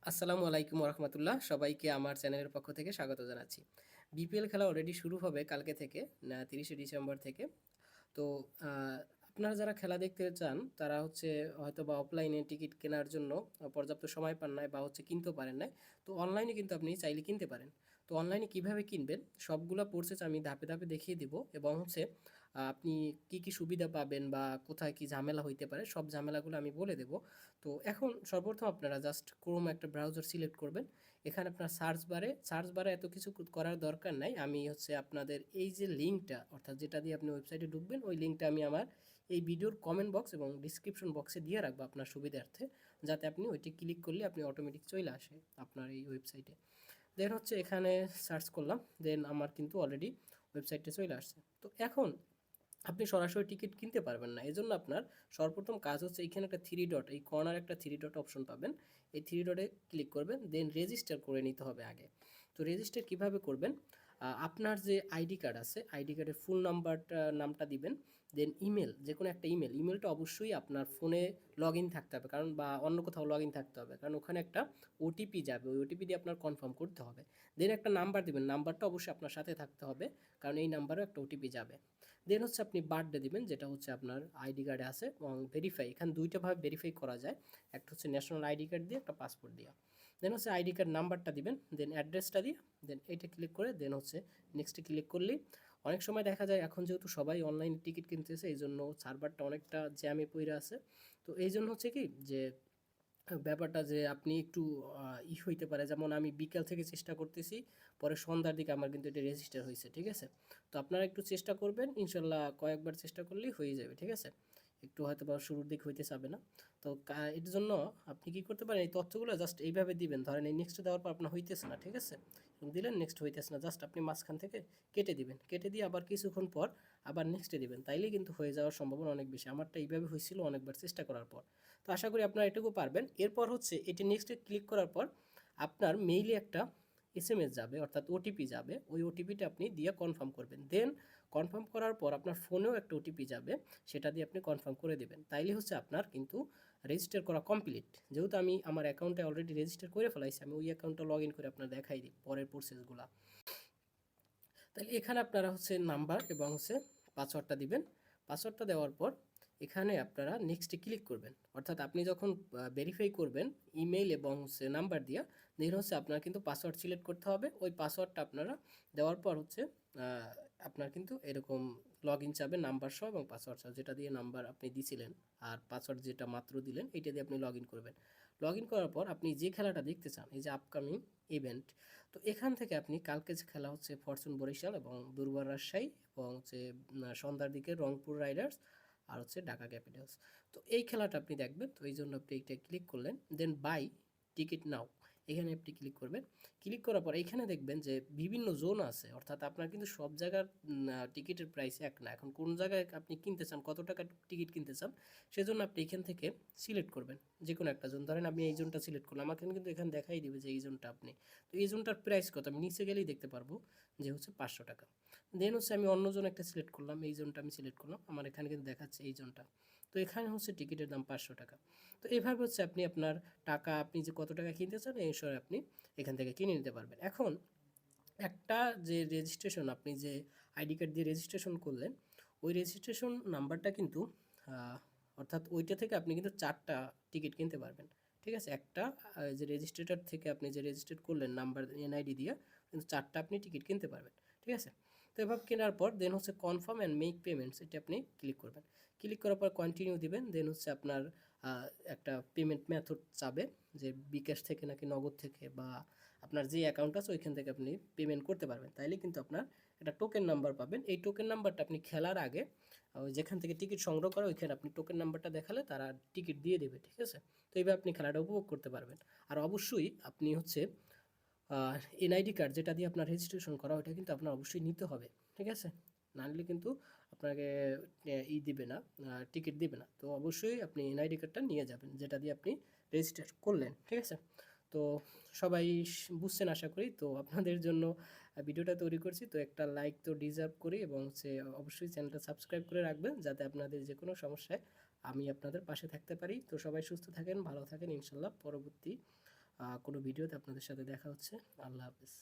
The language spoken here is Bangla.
আসসালামু আলাইকুম রহমতুল্লাহ, সবাইকে আমার চ্যানেলের পক্ষ থেকে স্বাগত জানাচ্ছি। বিপিএল খেলা অলরেডি শুরু হবে কালকে থেকে, না 30শে ডিসেম্বর থেকে। তো আহ, আপনারা যারা খেলা দেখতে চান তারা হয়তো বা অফলাইনে টিকিট কেনার জন্য পর্যাপ্ত সময় পান নাই বা কিনতেও পারেন নাই। তো অনলাইনে কিন্তু আপনি চাইলে কিনতে পারেন। তো অনলাইনে কিভাবে কিনবেন সবগুলো প্রসেস আমি ধাপে ধাপে দেখিয়ে দিব, এবং আপনি কি কি সুবিধা পাবেন বা কোথায় কি ঝামেলা হইতে পারে সব ঝামেলাগুলো আমি বলে দেব। তো এখন সর্বপ্রথম আপনারা জাস্ট ক্রোম একটা ব্রাউজার সিলেক্ট করবেন। এখানে আপনার সার্চ বারে এত কিছু করার দরকার নাই। আমি আপনাদের এই যে লিঙ্কটা, অর্থাৎ যেটা দিয়ে আপনি ওয়েবসাইটে ঢুকবেন, ওই লিঙ্কটা আমি আমার এই ভিডিওর কমেন্ট বক্স এবং ডিসক্রিপশন বক্সে দিয়ে রাখবো আপনার সুবিধার্থে, যাতে আপনি ওইটি ক্লিক করলে আপনি অটোমেটিক চলে আসে আপনার এই ওয়েবসাইটে। দেন এখানে সার্চ করলাম, দেন আমার কিন্তু অলরেডি ওয়েবসাইটে চলে আসছে। তো এখন আপনি সরাসরি টিকিট কিনতে পারবেন না, এজন্য আপনার সর্বপ্রথম কাজ এখানে একটা থ্রি ডট, এই কর্নার একটা থ্রি ডট অপশন পাবেন। এই থ্রি ডটে ক্লিক করবেন, দেন রেজিস্টার করে নিতে হবে আগে। তো রেজিস্টার কিভাবে করবেন? আপনার যে আইডি কার্ড আছে, আইডি কার্ডের ফুল নামটা দিবেন। দেন ইমেল, যে কোনো একটা ইমেলটা অবশ্যই আপনার ফোনে লগ ইন থাকতে হবে, কারণ বা অন্য কোথাও লগ ইন থাকতে হবে, কারণ ওখানে একটা ওটিপি যাবে, ওই ওটিপি দিয়ে আপনার কনফার্ম করতে হবে। দেন একটা নাম্বার দিবেন, নাম্বারটা অবশ্যই আপনার সাথে থাকতে হবে, কারণ এই নাম্বারেও একটা ওটিপি যাবে। দেন আপনি বার্থডে দিবেন, যেটা আপনার আইডি কার্ডে আছে, এবং ভেরিফাই, এখানে দুইটাভাবে ভেরিফাই করা যায়। একটা ন্যাশনাল আইডি কার্ড দিয়ে, একটা পাসপোর্ট দিয়ে। দেন আইডি কার্ড নাম্বারটা দিবেন, দেন অ্যাড্রেসটা দিয়ে, দেন এইটা ক্লিক করে দেন নেক্সটে ক্লিক করলেই অনেক সময় দেখা যায়, এখন যেহেতু সবাই অনলাইনে টিকিট কিনতেছে এই জন্য সার্ভারটা অনেকটা জ্যামে পড়ে আছে। তো এই জন্য কি যে ব্যাপারটা যে আপনি একটু হইতে পারে, যেমন আমি বিকাল থেকে চেষ্টা করতেছি, পরে সন্ধ্যার দিকে আমার কিন্তু এটা রেজিস্টার হয়েছে, ঠিক আছে? তো আপনারা একটু চেষ্টা করবেন, ইনশাল্লাহ কয়েকবার চেষ্টা করলেই হয়ে যাবে, ঠিক আছে? একটু হয়তো বা শুরুর দিক হইতে চাবে না। তো এর জন্য আপনি কি করতে পারেন, এই তথ্যগুলো জাস্ট এইভাবে দিবেন। ধরেন এই নেক্সট দেওয়ার পর আপনার হইতেছে না, ঠিক আছে? দিলেন, নেক্সট হইতেছে না, জাস্ট আপনি মাঝখান থেকে কেটে দিবেন, কেটে দিয়ে আবার কিছুক্ষণ পর আবার নেক্সটে দিবেন, তাইলেই কিন্তু হয়ে যাওয়ার সম্ভাবনা অনেক বেশি। আমারটা এইভাবে হয়েছিল অনেকবার চেষ্টা করার পর। তো আশা করি আপনারা এটুকু পারবেন। এরপর এটি নেক্সটে ক্লিক করার পর আপনার মেইলে একটা এসএমএস যাবে, অর্থাৎ ওটিপি যাবে। ওই ওটিপিটা আপনি দিয়ে কনফার্ম করবেন। দেন কনফার্ম করার পর আপনার ফোনেও একটা ওটিপি যাবে, সেটা দিয়ে আপনি কনফার্ম করে দেবেন। তাইলে আপনার কিন্তু রেজিস্টার করা কমপ্লিট। যেহেতু আমি আমার অ্যাকাউন্টে অলরেডি রেজিস্টার করে ফেলাইছি, আমি ওই অ্যাকাউন্টটা লগ ইন করে আপনার দেখাই দিই পরের প্রসেসগুলো। তাহলে এখানে আপনারা নাম্বার এবং পাসওয়ার্ডটা দিবেন। পাসওয়ার্ডটা দেওয়ার পর এখানে আপনারা নেক্সটে ক্লিক করবেন, অর্থাৎ আপনি যখন ভেরিফাই করবেন ইমেইল এবং নাম্বার দিয়া, দেন আপনার কিন্তু পাসওয়ার্ড সিলেক্ট করতে হবে। ওই পাসওয়ার্ডটা আপনারা দেওয়ার পর আপনার কিন্তু এরকম লগ ইন চাবে, নাম্বার সহ এবং পাসওয়ার্ড সহ, যেটা দিয়ে নাম্বার আপনি দিছিলেন আর পাসওয়ার্ড যেটা মাত্র দিলেন, এইটা দিয়ে আপনি লগ ইন করবেন। লগ ইন করার পর আপনি যে খেলাটা দেখতে চান, এই যে আপকামিং ইভেন্ট, তো এখান থেকে আপনি কালকে যে খেলা ফরচুন বরিশাল এবং দুর্বার রাজশাহী, এবং সন্ধ্যার দিকে রংপুর রাইডার্স আর ঢাকা ক্যাপিটালস। তো এই খেলাটা আপনি দেখবেন। তো এই জন্য আপনি এইটা ক্লিক করলেন, দেন বাই টিকিট নাও, এখানে আপনি ক্লিক করবেন। ক্লিক করার পর এখানে দেখবেন যে বিভিন্ন জোন আছে, অর্থাৎ আপনার কিন্তু সব জায়গার টিকিটের প্রাইস এক না। এখন কোন জায়গায় আপনি কিনতে চান, কত টাকা টিকিট কিনতে চান, সেজন্য আপনি এখান থেকে সিলেক্ট করবেন যে কোনো একটা জোন। ধরেন আমি এই জোনটা সিলেক্ট করলাম, আমাকে কিন্তু এখানে দেখাই দিবে যে এই জোনটা আপনি। তো এই জোনটার প্রাইস কত, আমি নিচে গেলেই দেখতে পারবো যে 500 টাকা। দেন আমি অন্য জোন একটা সিলেক্ট করলাম, এই জোনটা আমি সিলেক্ট করলাম, আমার এখানে কিন্তু দেখাচ্ছে এই জোনটা। তো এখানে টিকিটের দাম 500 টাকা। তো এইভাবে আপনি আপনার টাকা, আপনি যে কত টাকা কিনতে চান এই অনুসারে আপনি এখান থেকে কিনে নিতে পারবেন। এখন একটা যে রেজিস্ট্রেশন, আপনি যে আইডি কার্ড দিয়ে রেজিস্ট্রেশন করলেন, ওই রেজিস্ট্রেশন নাম্বারটা কিন্তু অর্থাৎ ওইটা থেকে আপনি কিন্তু 4টা টিকিট কিনতে পারবেন, ঠিক আছে? একটা যে রেজিস্ট্রেটর থেকে আপনি যে রেজিস্ট্রেট করলেন নাম্বার এনআইডি দিয়ে, কিন্তু 4টা আপনি টিকিট কিনতে পারবেন, ঠিক আছে? তো এভাবে কেনার পর দেন কনফার্ম অ্যান্ড মেক পেমেন্টস, এটা আপনি ক্লিক করবেন। ক্লিক করার পর কন্টিনিউ দিবেন। দেন আপনার একটা পেমেন্ট মেথড চাবে, যে বিকাশ থেকে নাকি নগদ থেকে, বা আপনার যে অ্যাকাউন্ট আছে ওইখান থেকে আপনি পেমেন্ট করতে পারবেন। তাইলে কিন্তু আপনার একটা টোকেন নাম্বার পাবেন। এই টোকেন নাম্বারটা আপনি খেলার আগে যেখান থেকে টিকিট সংগ্রহ করা, ওইখানে আপনি টোকেন নাম্বারটা দেখালে তারা টিকিট দিয়ে দেবে, ঠিক আছে? তো এইভাবে আপনি খেলাটা উপভোগ করতে পারবেন। আর অবশ্যই আপনি এনআইডি কার্ড যেটা দিয়ে আপনার রেজিস্ট্রেশন করা, ওইটা কিন্তু আপনার অবশ্যই নিতে হবে, ঠিক আছে? না নিলে কিন্তু আপনাকে দিবে না, টিকিট দিবে না। তো অবশ্যই আপনি এনআইডি কার্ডটা নিয়ে যাবেন, যেটা দিয়ে আপনি রেজিস্টার করলেন, ঠিক আছে? তো সবাই বুঝছেন আশা করি। তো আপনাদের জন্য ভিডিওটা তৈরি করছি, তো একটা লাইক তো ডিজার্ভ করি, এবং অবশ্যই চ্যানেলটা সাবস্ক্রাইব করে রাখবেন, যাতে আপনাদের যে কোনো সমস্যায় আমি আপনাদের পাশে থাকতে পারি। তো সবাই সুস্থ থাকেন, ভালো থাকেন, ইনশাল্লাহ পরবর্তী কোনো ভিডিওতে আপনাদের সাথে দেখা হচ্ছে। আল্লাহ হাফেজ।